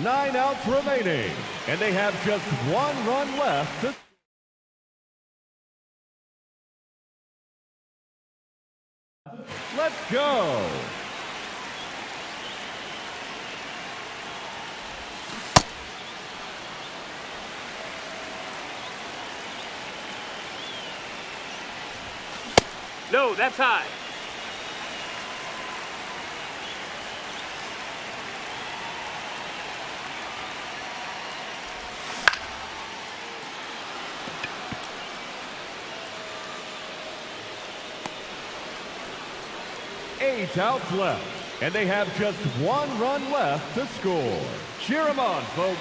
9 outs remaining, and they have just 1 run left to... Let's go! No, that's high. Eight outs left, and they have just 1 run left to score. Cheer them on, folks.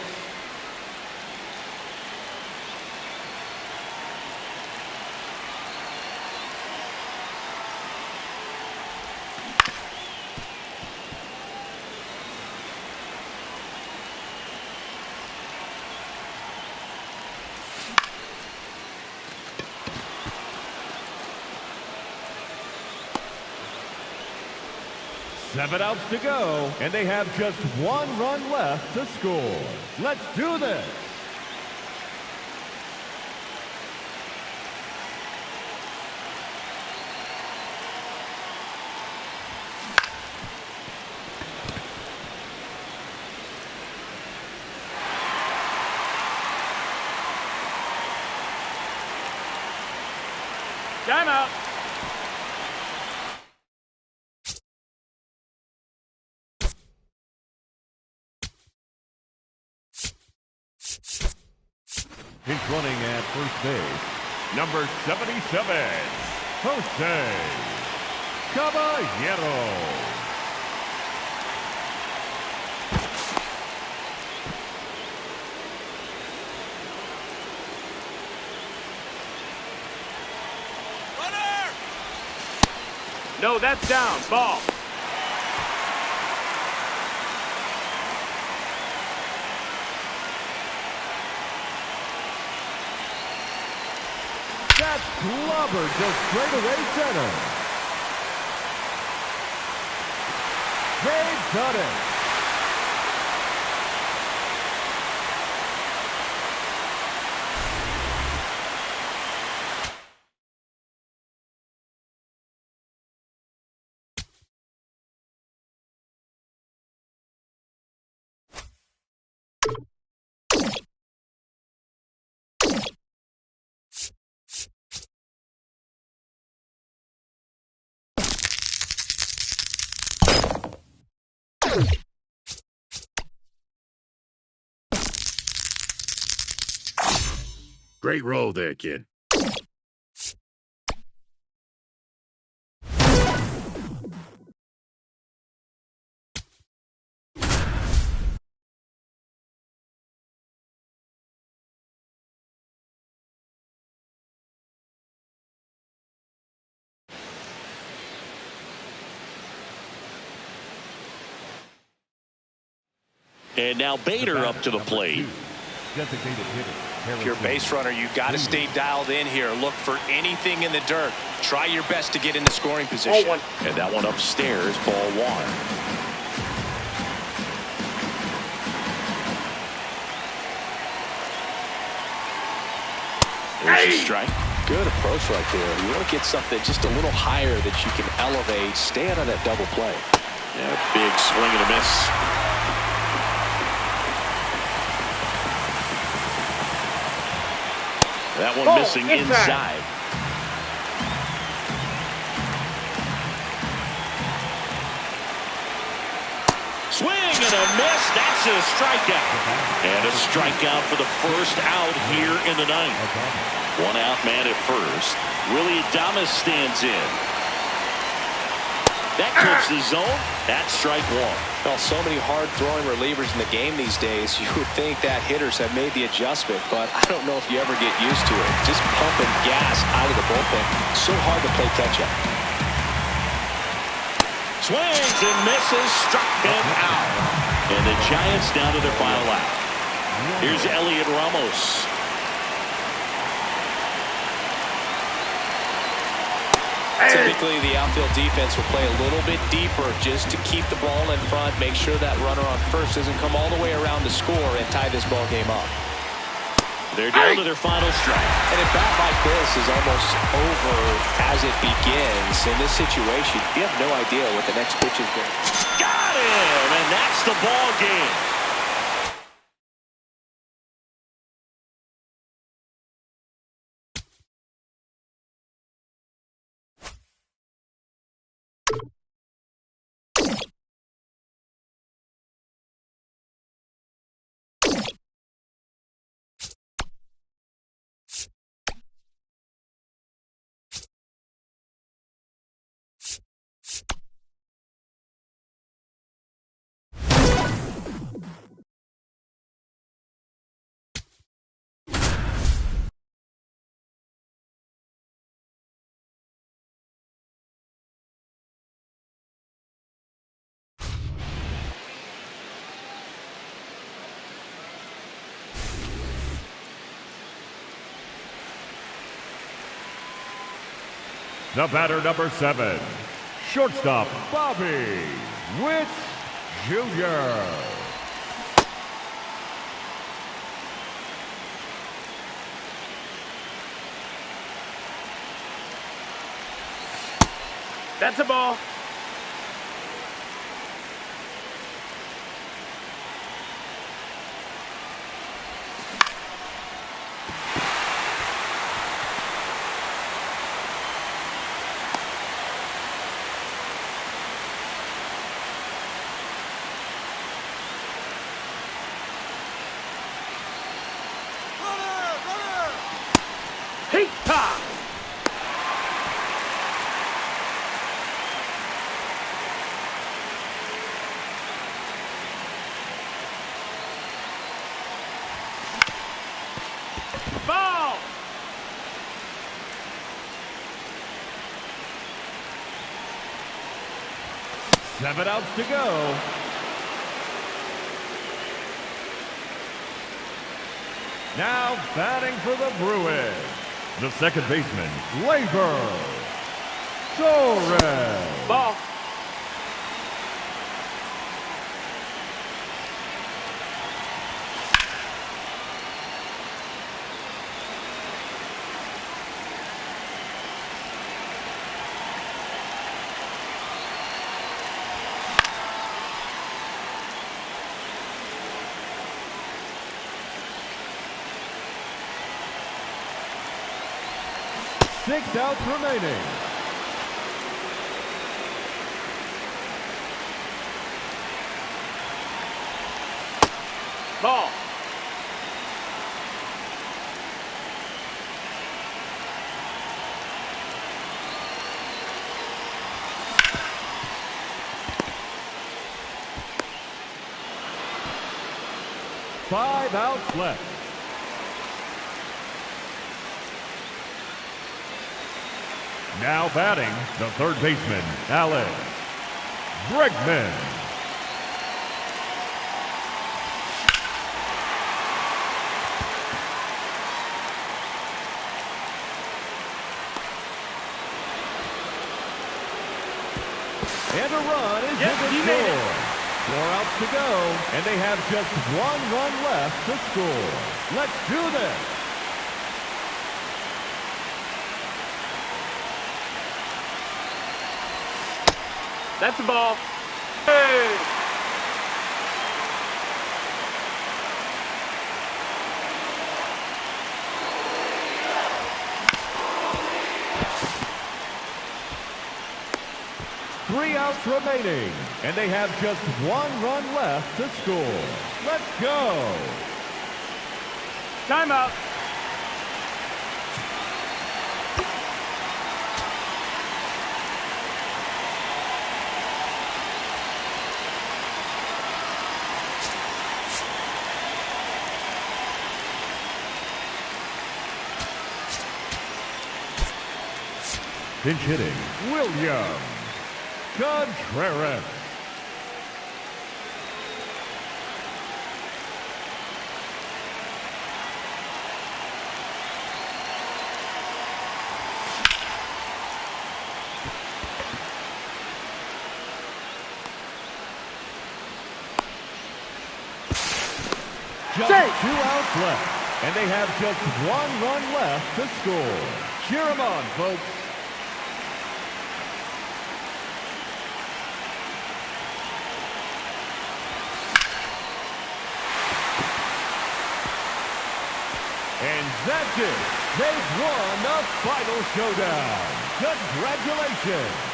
Seven outs to go, and they have just 1 run left to score. Let's do this. Timeout. He's running at first base, number 77, Jose Caballero. Runner! No, that's down. Ball. That's clobbered to straightaway center. They've done it. Great roll there, kid. And now Bader up to the plate. If you're a base runner, you've got to stay dialed in here. Look for anything in the dirt. Try your best to get in the scoring position. And that one upstairs, ball 1. There's a strike. Good approach right there. You want to get something just a little higher that you can elevate. Stay out of that double play. Yeah, big swing and a miss. That one missing inside. Swing and a miss. That's a strikeout. And a strikeout for the first out here in the 9th. 1 out man at first. Willie Adames stands in. That clips the zone. That's strike 1. Well, so many hard-throwing relievers in the game these days, you would think that hitters have made the adjustment, but I don't know if you ever get used to it. Just pumping gas out of the bullpen. So hard to play catch-up. Swings and misses. Struck him out. And the Giants down to their final out. Here's Elliot Ramos. Typically, the outfield defense will play a little bit deeper just to keep the ball in front, make sure that runner on first doesn't come all the way around to score and tie this ball game up. They're down to their final strike. And a bat like this is almost over as it begins. In this situation, you have no idea what the next pitch is going to be. Got him, and that's the ball game. The batter, number 7, shortstop Bobby Witt Jr. That's a ball. Hey, ha! Ball! Seven outs to go. Now batting for the Bruins, the second baseman, Labor Torres. Ball. Six outs remaining. Ball. Five outs left. Now batting, the third baseman, Alex Bregman. And a run is Yes, in he the made it. score. 4 outs to go, and they have just 1 run left to score. Let's do this. That's a ball. Hey! Three outs remaining, and they have just 1 run left to score. Let's go. Timeout. Pinch hitting, William Contreras. just Safe. 2 outs left, and they have just 1 run left to score. Cheer them on, folks. And that's it. They've won the final showdown. Congratulations.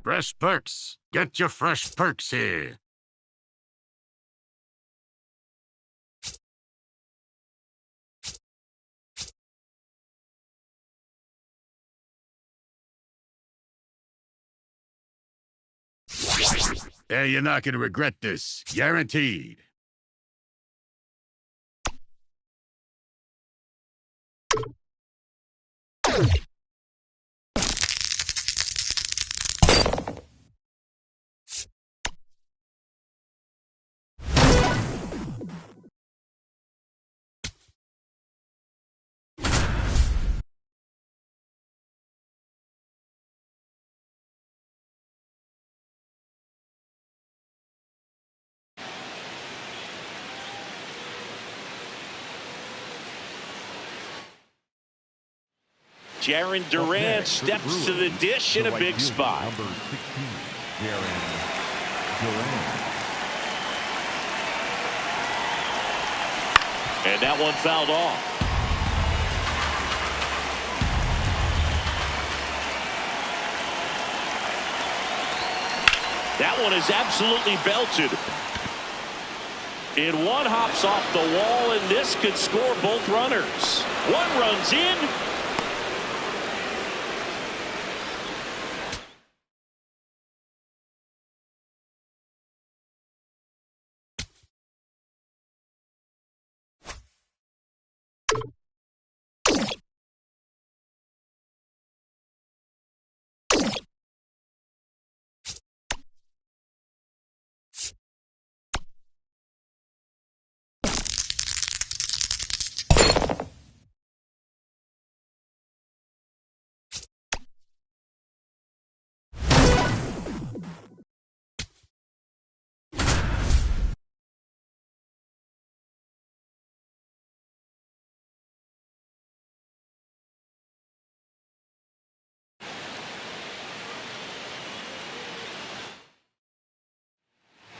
Fresh perks. Get your fresh perks here. Hey, you're not going to regret this. Guaranteed. Jaron Durant steps to the dish in a big spot. Number 16, Jaron Durant. And that one fouled off. That one is absolutely belted. And one hops off the wall, and this could score both runners. One runs in.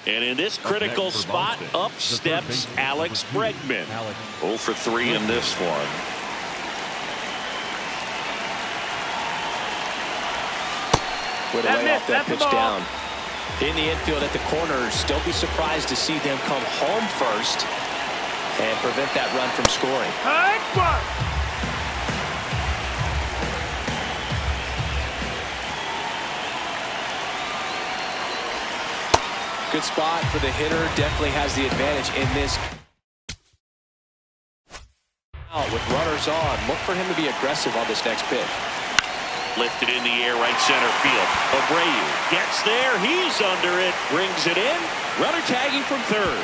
And in this critical spot, up steps Alex Bregman. 0 for 3 in this one. With a lay off that pitch down. In the infield at the corners, don't be surprised to see them come home first and prevent that run from scoring. Good spot for the hitter. Definitely has the advantage in this. Out with runners on. Look for him to be aggressive on this next pitch. Lifted in the air, right center field. Abreu gets there. He's under it. Brings it in. Runner tagging from third.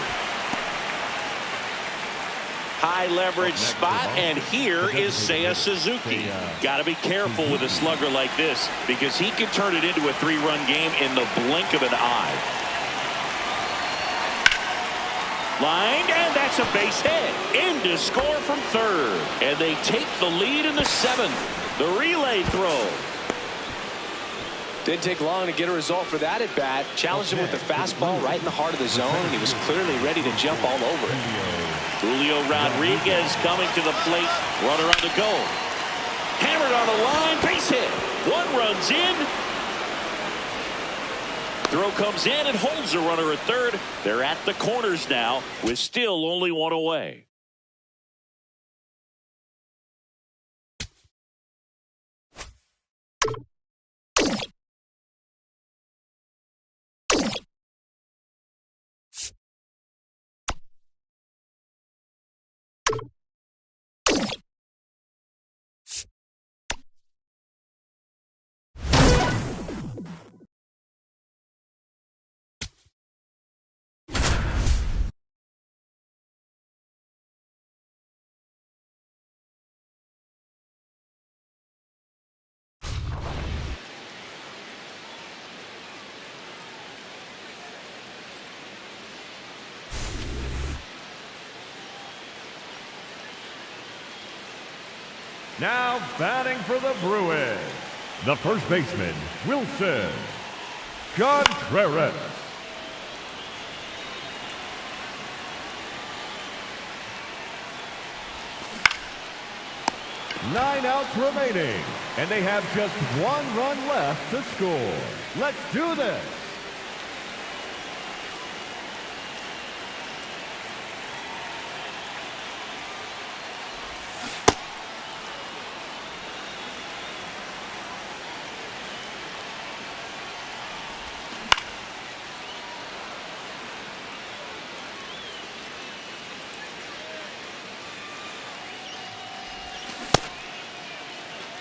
High leverage spot, and here is Seiya Suzuki. Got to be careful with a slugger like this because he can turn it into a 3-run game in the blink of an eye. Lined, and that's a base hit. In to score from third. And they take the lead in the 7th. The relay throw. Didn't take long to get a result for that at bat. Challenged him with the fastball right in the heart of the zone, and he was clearly ready to jump all over it. Julio Rodriguez coming to the plate. Runner on the go. Hammered on the line. Base hit. One runs in. Throw comes in and holds the runner at third. They're at the corners now with still only one away. Now batting for the Bruins, the first baseman, Wilson Contreras. 9 outs remaining, and they have just 1 run left to score. Let's do this.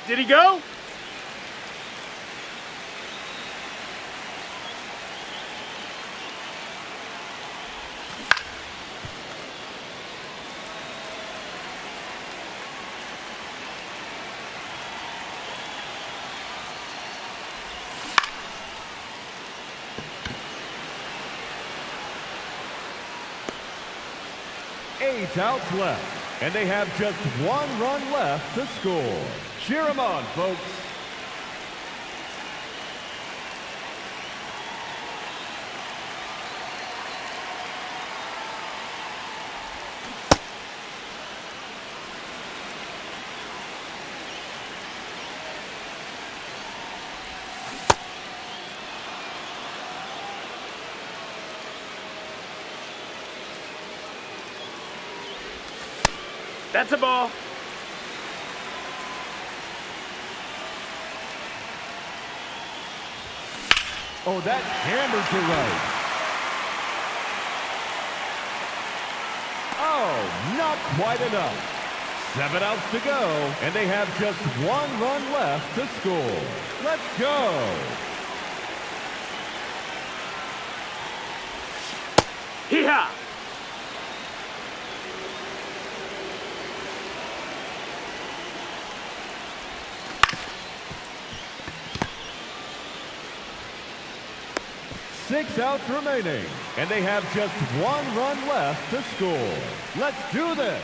Did he go? Eight outs left, and they have just 1 run left to score. Cheer them on, folks. That's a ball. Oh, that hammered to right. Oh, not quite enough. 7 outs to go, and they have just 1 run left to score. Let's go. Hee-haw! Six outs remaining, and they have just 1 run left to score. Let's do this.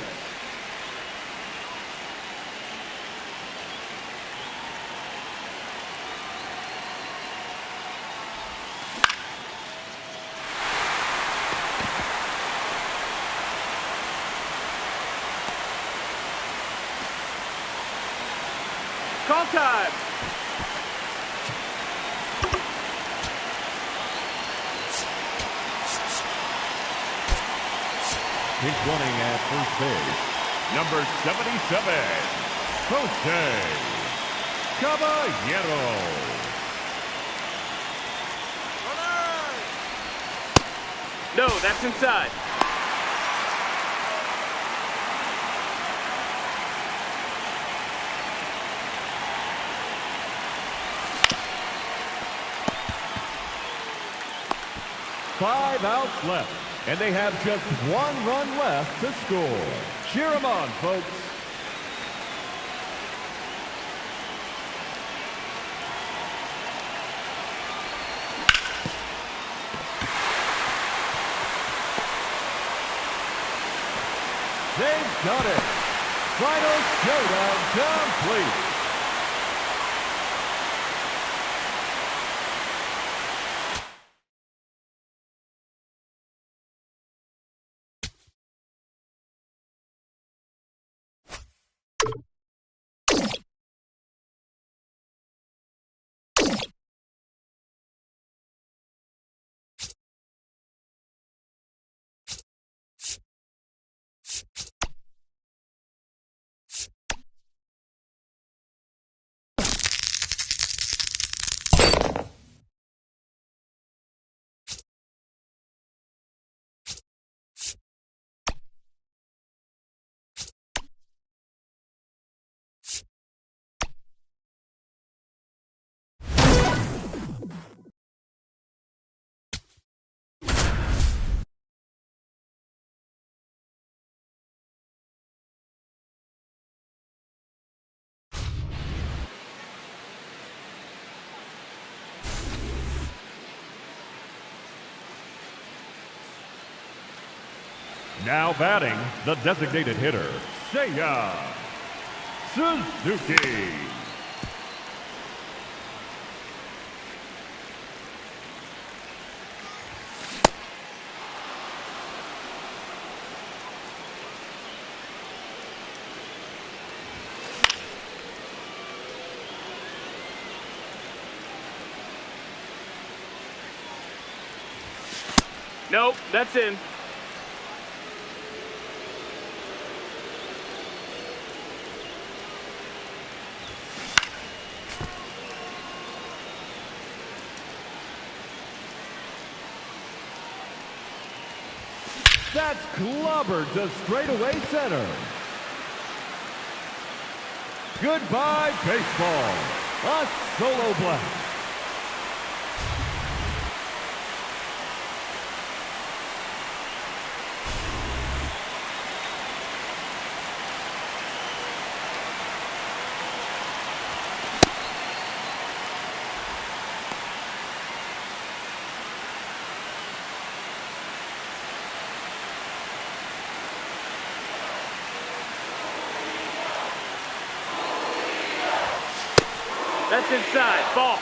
Call time. He's running at first base, number 77, Jose Caballero. No, that's inside. Five outs left, and they have just 1 run left to score. Cheer them on, folks. They've got it. Final showdown complete. Now batting, the designated hitter, Seiya Suzuki. Nope, that's in. That's clobbered to straightaway center. Goodbye, baseball. A solo blast. That's inside. Ball.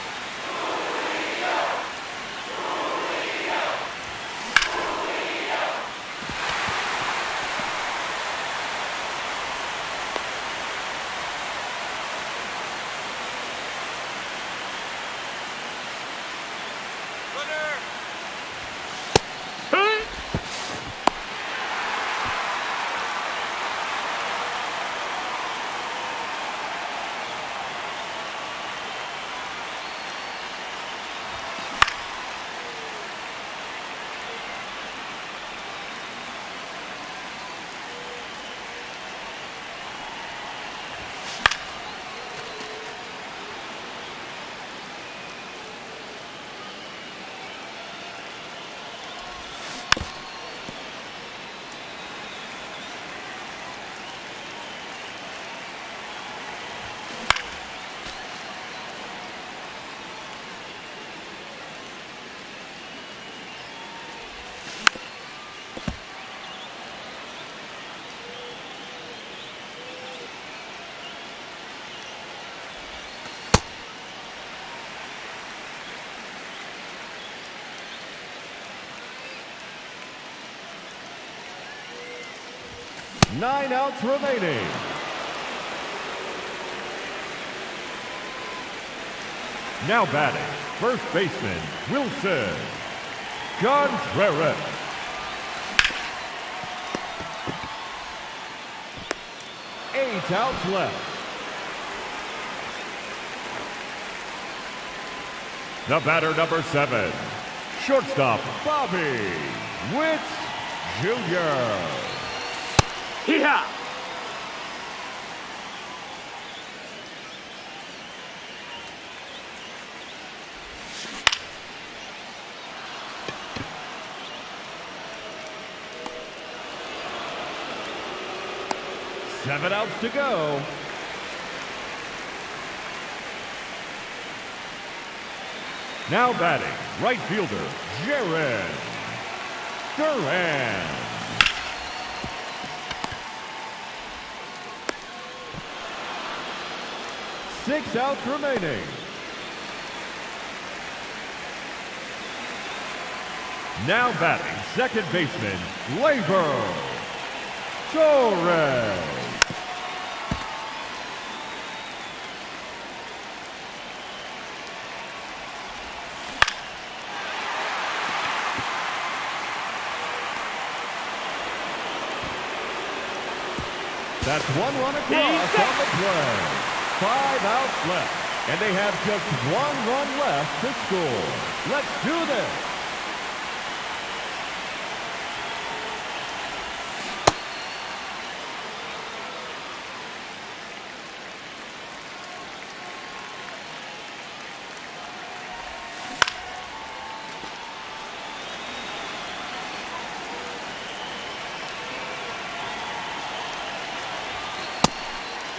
Nine outs remaining. Now batting, first baseman, Wilson Contreras. Eight outs left. The batter, number 7, shortstop, Bobby Witt Jr. Hee-haw! Seven outs to go. Now batting, right fielder, Jared Duran. Six outs remaining. Now batting, second baseman, Labor Torres. That's one run across on the play. 5 outs left, and they have just one run left to score. Let's do this.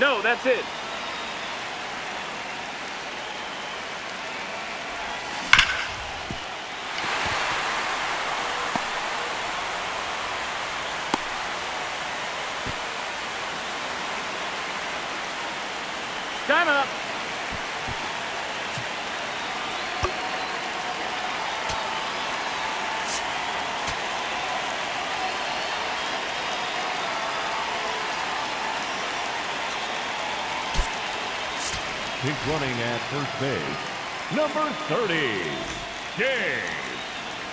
No, that's it. He's running at first base. Number 30, Dave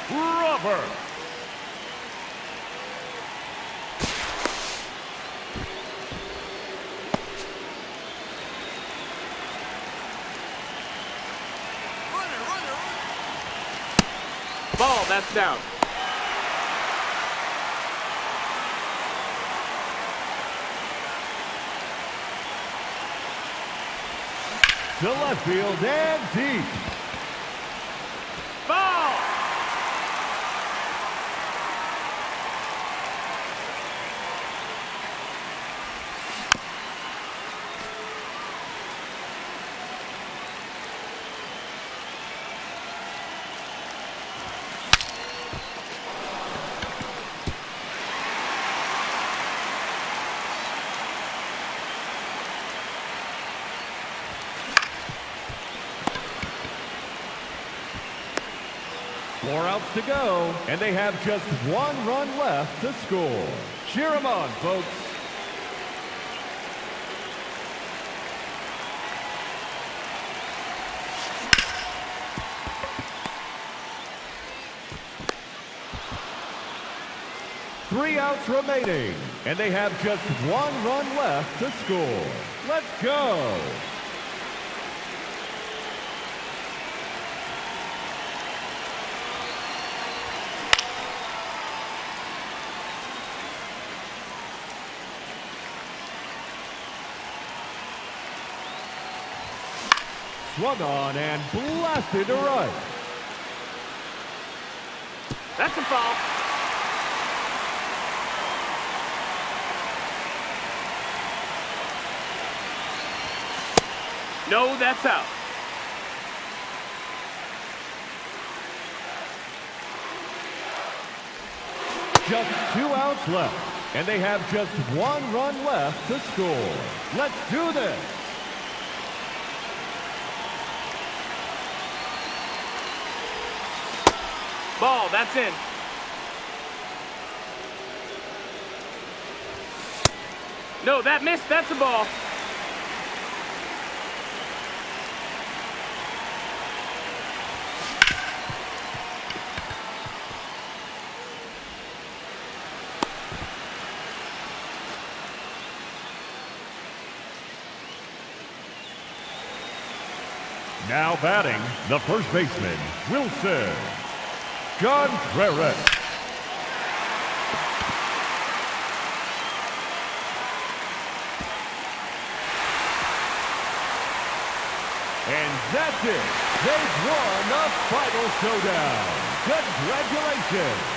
Roberts. Ball, that's down. To left field and deep. Ball! Four outs to go, and they have just one run left to score. Cheer them on, folks. Three outs remaining, and they have just one run left to score. Let's go. Swung on and blasted to right. That's a foul. No, that's out. Just 2 outs left, and they have just one run left to score. Let's do this. Ball, that's in. No, that missed. That's a ball. Now batting, the first baseman, Wilson Contreras. And that's it. They've won the final showdown. Congratulations.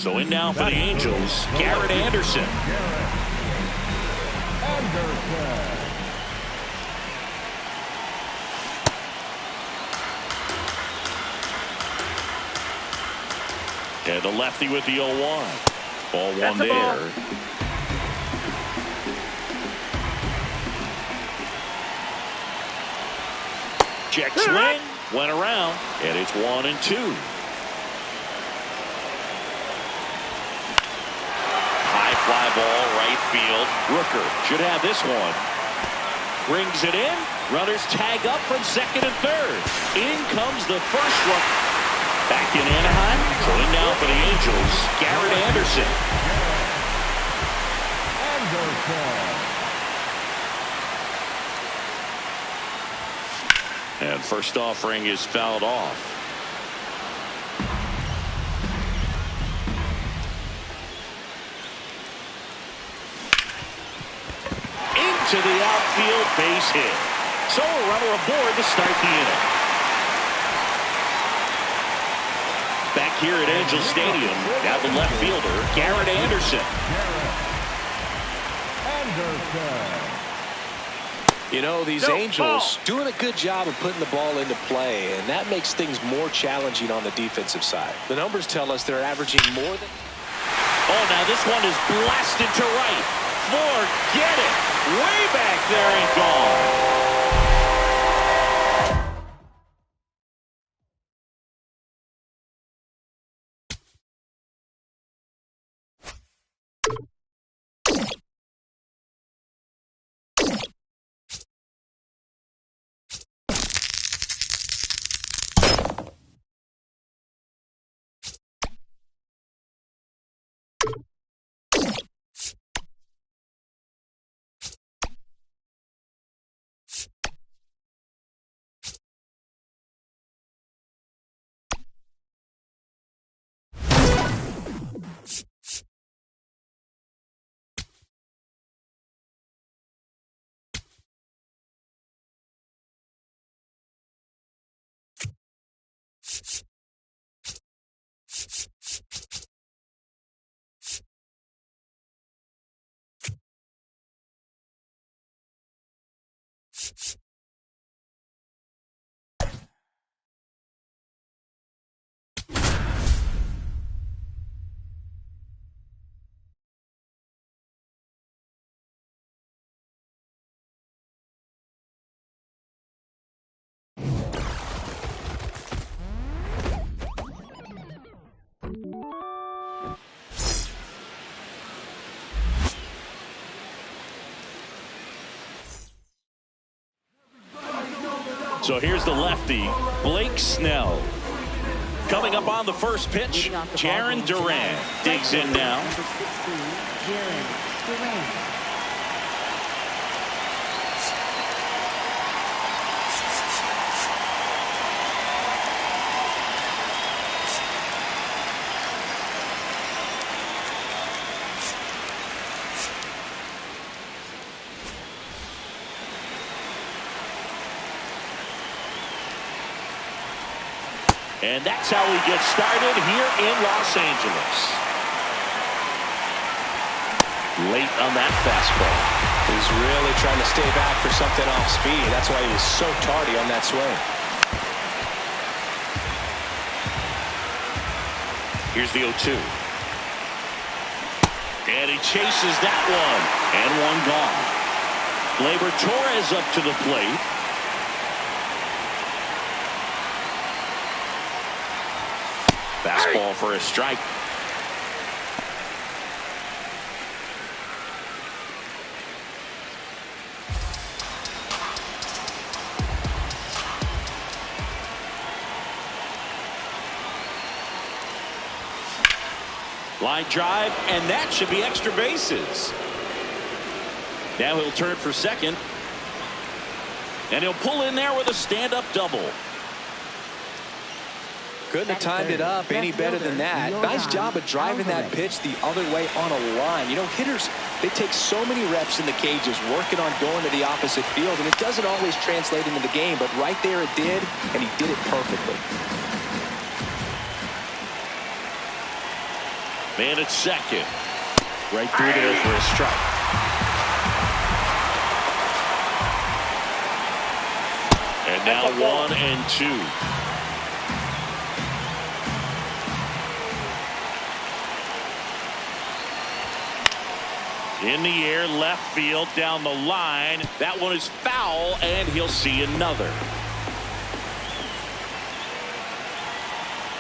So in now for the Angels, Garrett Anderson. And the lefty with the 0-1. Ball one there. Ball. Check swing, went around, and it's 1-2. High fly ball, right field. Rooker should have this one. Brings it in. Runners tag up from second and third. In comes the first run. Back in Anaheim. So in now for the Angels, Garrett Anderson. And first offering is fouled off. Into the outfield, base hit. So a runner aboard to start the inning. Back here at Angel Stadium, now the left fielder, Garrett Anderson. You know, these Angels doing a good job of putting the ball into play, and that makes things more challenging on the defensive side. The numbers tell us they're averaging more than... Oh, now this one is blasted to right. Forget it. Way back there and gone. So here's the lefty, Blake Snell. Coming up on the first pitch, Jarren Duran digs in now. Number 16, Jarren Duran. And that's how we get started here in Los Angeles. Late on that fastball. He's really trying to stay back for something off speed. That's why he was so tardy on that swing. Here's the 0-2. And he chases that one. And one gone. Gleyber Torres up to the plate. Fastball for a strike. Line drive, and that should be extra bases. Now he'll turn for second. And he'll pull in there with a stand-up double. Couldn't have timed it up any better than that. Nice job of driving that pitch the other way on a line. You know, hitters, they take so many reps in the cages working on going to the opposite field, and it doesn't always translate into the game, but right there it did, and he did it perfectly. Man at second. Right through there for a strike. And now 1-2. In the air, left field, down the line. That one is foul, and he'll see another.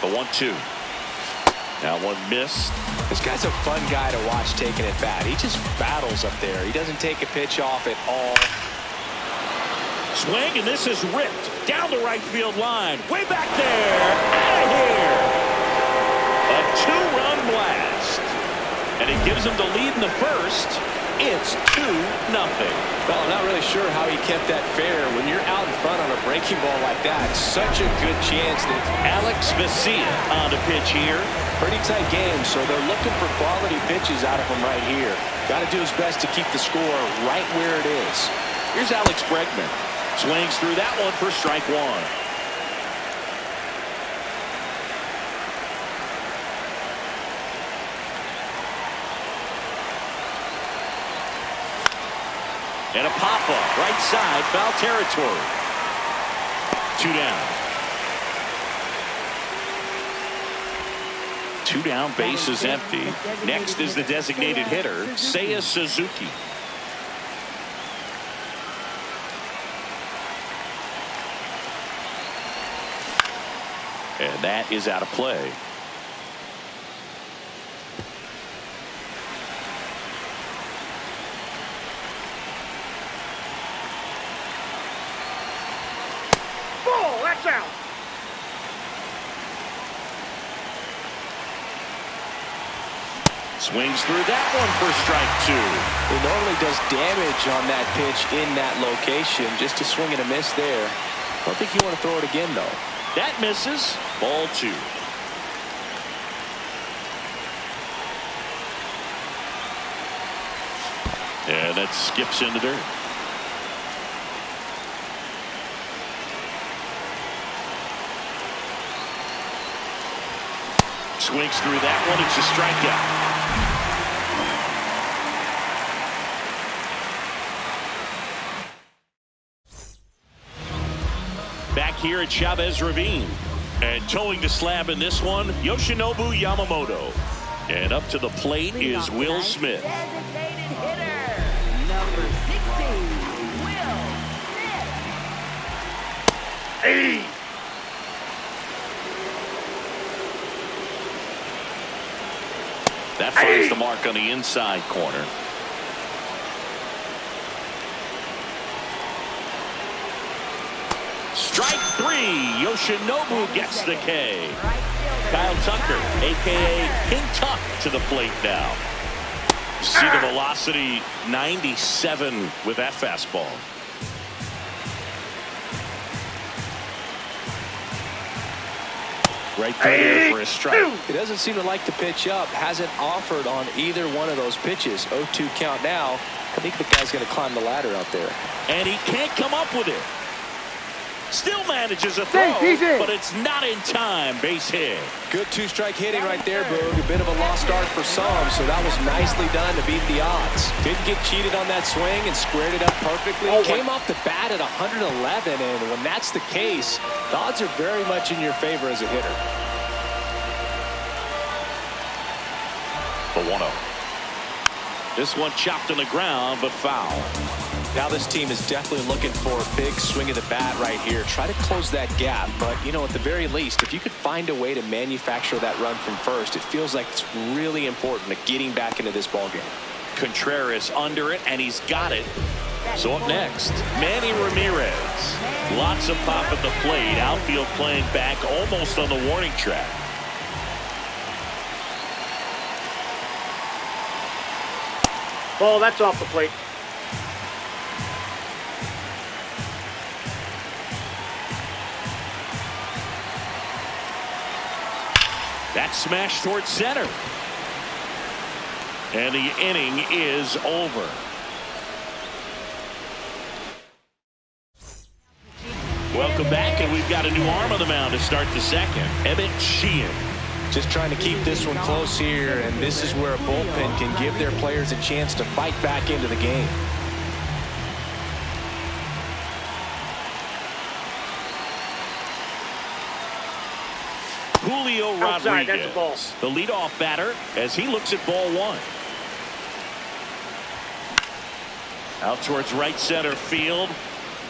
The 1-2. Now one missed. This guy's a fun guy to watch taking at bat. He just battles up there. He doesn't take a pitch off at all. Swing, and this is ripped down the right field line. Way back there. Out of here. A two-run blast. And it gives him the lead in the first. It's 2-0. Well, I'm not really sure how he kept that fair. When you're out in front on a breaking ball like that, such a good chance that Alex Vesia on the pitch here. pretty tight game, so they're looking for quality pitches out of him right here. Got to do his best to keep the score right where it is. Here's Alex Bregman. Swings through that one for strike one. And a pop-up, right side, foul territory. 2 down. 2 down, base is empty. Next is the designated hitter, Seiya Suzuki. And that is out of play. That's out. Swings through that one for strike 2. He normally does damage on that pitch in that location. Just a swing and a miss there. I don't think you want to throw it again, though. That misses. Ball 2. And that skips into dirt. Swings through that one. It's a strikeout. Back here at Chavez Ravine. And towing the slab in this one, Yoshinobu Yamamoto. And up to the plate is Will Smith. Designated hitter, number 16, Will Smith. Hey! That finds the mark on the inside corner. Strike 3. Yoshinobu gets the K. Kyle Tucker, a.k.a. King Tuck, to the plate now. See the velocity, 97 with that fastball. Right there for a strike. He doesn't seem to like to pitch up. Hasn't offered on either one of those pitches. 0-2 count now. I think the guy's going to climb the ladder out there. And he can't come up with it. Still manages a throw, but it's not in time. Base hit. Good two-strike hitting right there, Boog. A bit of a lost start for some, so that was nicely done to beat the odds. Didn't get cheated on that swing and squared it up perfectly. Came off the bat at 111, and when that's the case, the odds are very much in your favor as a hitter. The 1-0. This one chopped on the ground, but foul. Now this team is definitely looking for a big swing of the bat right here. Try to close that gap, but, you know, at the very least, if you could find a way to manufacture that run from first, it feels like it's really important to getting back into this ballgame. Contreras under it, and he's got it. So up next, Manny Ramirez. Lots of pop at the plate. Outfield playing back almost on the warning track. Ball, that's off the plate. That smash towards center. And the inning is over. Welcome back, and we've got a new arm on the mound to start the second. Emmett Sheehan. Just trying to keep this one close here, and this is where a bullpen can give their players a chance to fight back into the game. Julio Outside, that's a ball. Rodriguez, the leadoff batter, as he looks at ball one. Out towards right center field.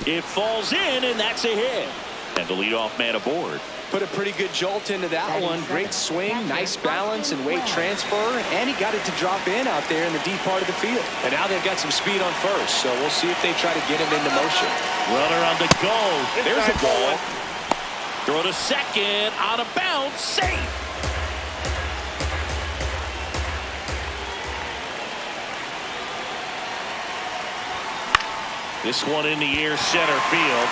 It falls in, and that's a hit. And the leadoff man aboard. Put a pretty good jolt into that one. Great swing, nice balance and weight transfer, and he got it to drop in out there in the deep part of the field. And now they've got some speed on first, so we'll see if they try to get him into motion. Runner on the go. There's a ball. Throw to second, on a bounce, safe. This one in the air, center field.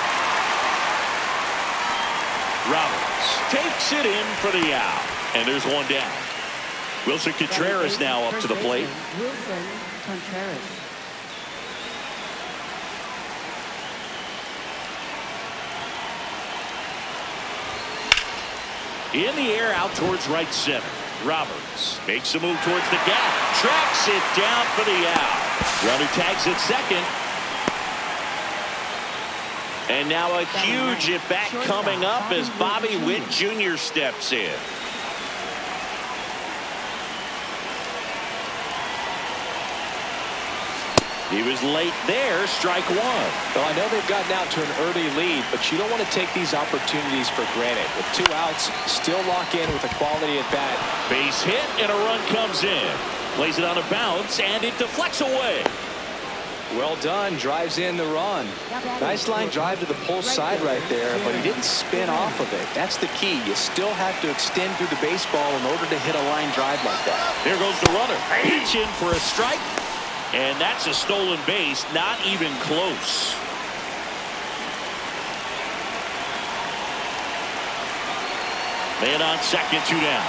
Roberts takes it in for the out. And there's one down. Wilson Contreras now up to the plate. Wilson Contreras. In the air, out towards right center. Roberts makes a move towards the gap. Tracks it down for the out. Runner tags at second. And now a huge at-bat coming up as Bobby Witt Jr. steps in. He was late there, strike one. Well, I know they've gotten out to an early lead, but you don't want to take these opportunities for granted. With 2 outs, still lock in with a quality at-bat. Base hit, and a run comes in. Plays it on a bounce, and it deflects away. Well done, drives in the run. Nice line drive to the pull side right there, but he didn't spin off of it. That's the key. You still have to extend through the baseball in order to hit a line drive like that. Here goes the runner. Reach in for a strike, and that's a stolen base, not even close. Man on second, 2 down.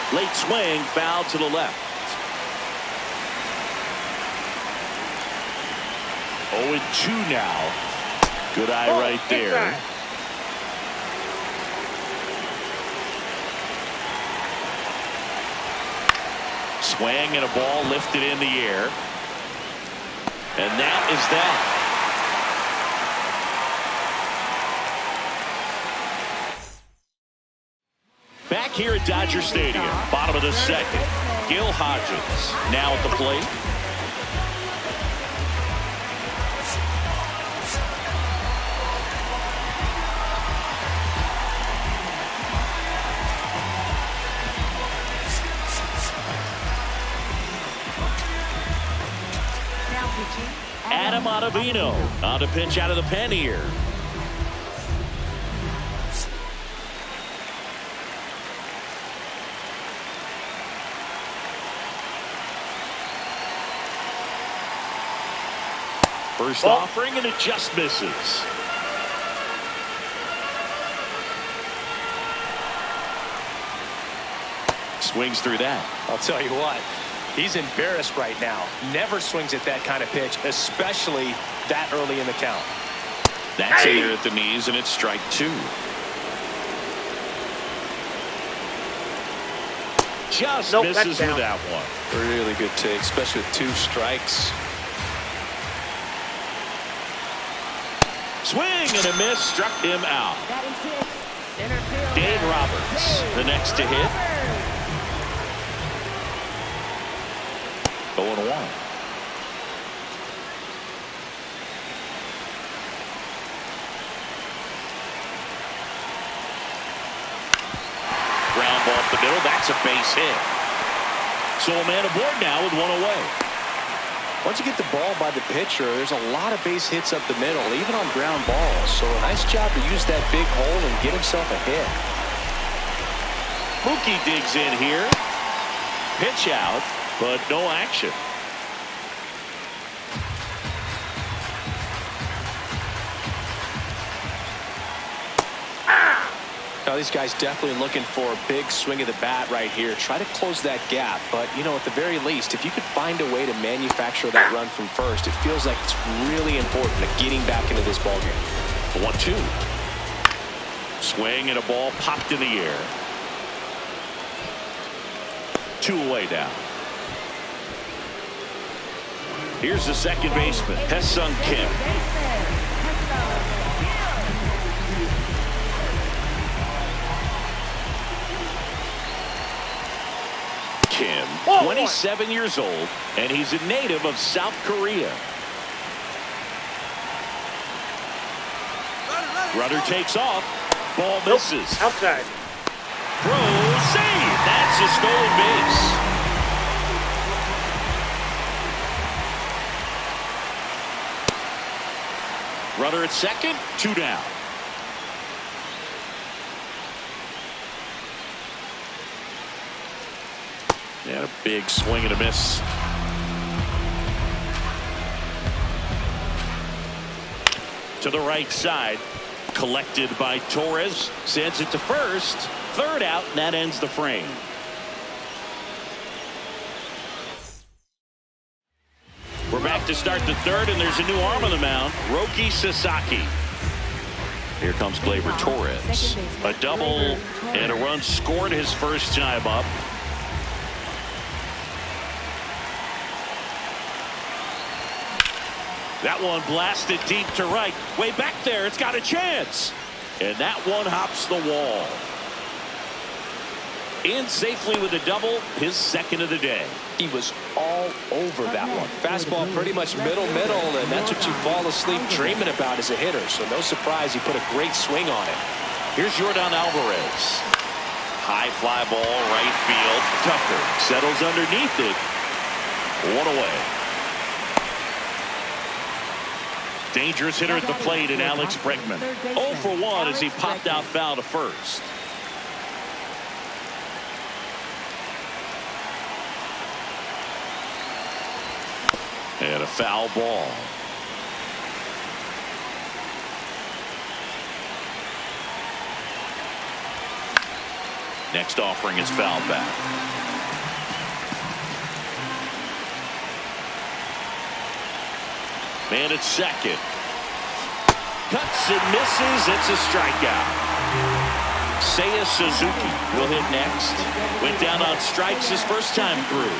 Late swing, foul to the left. 0-2 now. Good eye right there. Swing and a ball lifted in the air. And that is that. Back here at Dodger Stadium, bottom of the second. Gil Hodges now at the plate. Adam Ottavino on to pitch out of the pen here. First offering, and it just misses. Swings through that. I'll tell you what. He's embarrassed right now. Never swings at that kind of pitch, especially that early in the count. That's in there at the knees, and it's strike 2. Just misses with that one. Really good take, especially with 2 strikes. Swing and a miss, struck him out. That is it. Center field. Dave Roberts, the next to hit. 0-1. Ground ball up the middle. That's a base hit. So a man aboard now with 1 away. Once you get the ball by the pitcher, there's a lot of base hits up the middle, even on ground balls. So a nice job to use that big hole and get himself a hit. Mookie digs in here. Pitch out, but no action. Now these guys definitely looking for a big swing of the bat right here. Try to close that gap, but you know, at the very least, if you could find a way to manufacture that run from first, it feels like it's really important to getting back into this ball game. 1-2. Swing and a ball popped in the air. 2 away now. Here's the second baseman, Hae-Sung Kim. Kim, 27 years old, and he's a native of South Korea. Runner takes off. Ball misses. Outside. Throw, save. That's a stolen base. Runner at second, 2 down. And a big swing and a miss. To the right side. Collected by Torres. Sends it to first. 3rd out, and that ends the frame. We're back to start the 3rd, and there's a new arm on the mound, Roki Sasaki. Here comes Gleyber Torres. A double and a run scored his first time up. That one blasted deep to right. Way back there. It's got a chance. And that one hops the wall. In safely with a double, his 2nd of the day. He was all over that one. Fastball pretty much middle, and that's what you fall asleep dreaming about as a hitter. So no surprise he put a great swing on it. Here's Yordan Alvarez. High fly ball, right field. Tucker settles underneath it. 1 away. Dangerous hitter at the plate in Alex Bregman. 0 for 1 as he popped out foul to first. And a foul ball. Next offering is foul back. Man at second. Cuts and misses. It's a strikeout. Seiya Suzuki will hit next. Went down on strikes his first time through.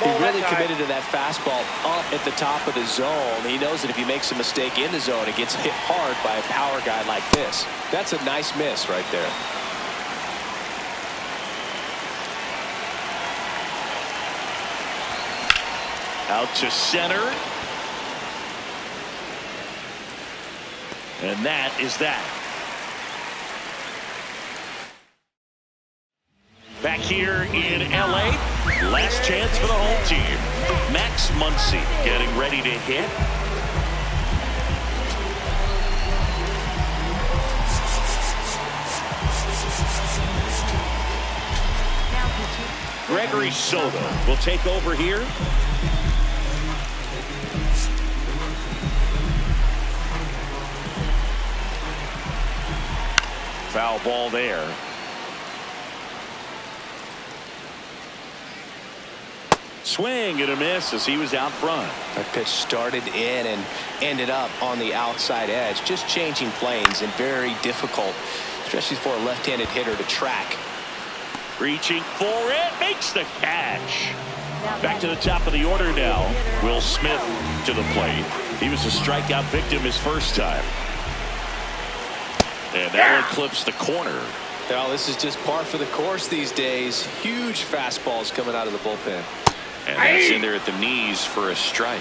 He really committed to that fastball up at the top of the zone. He knows that if he makes a mistake in the zone, it gets hit hard by a power guy like this. That's a nice miss right there. Out to center. And that is that. Back here in L.A., last chance for the home team. Max Muncy getting ready to hit. Gregory Soto will take over here. Foul ball there. Swing and a miss as he was out front. That pitch started in and ended up on the outside edge. Just changing planes and very difficult, especially for a left-handed hitter to track. Reaching for it. Makes the catch. Back to the top of the order now. Will Smith to the plate. He was a strikeout victim his first time. And that one clips the corner. Well, this is just par for the course these days. Huge fastballs coming out of the bullpen. And that's in there at the knees for a strike.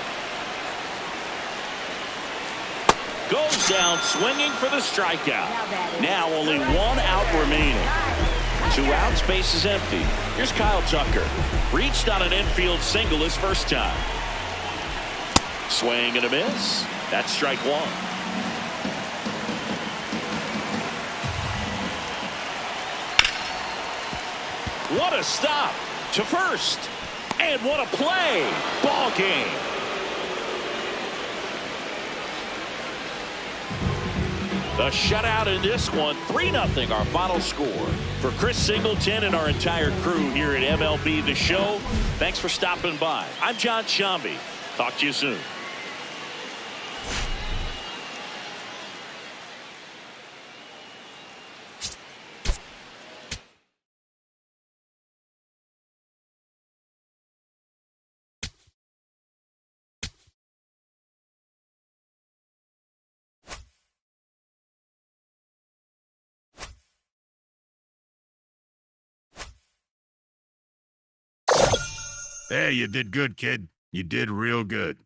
Goes down swinging for the strikeout. Now only 1 out remaining. 2 outs, base is empty. Here's Kyle Tucker. Reached on an infield single his first time. Swing and a miss. That's strike 1. What a stop to first. And what a play. Ball game. The shutout in this one. 3-0 our final score. For Chris Singleton and our entire crew here at MLB The Show, thanks for stopping by. I'm John Shambi. Talk to you soon. Hey, you did good, kid. You did real good.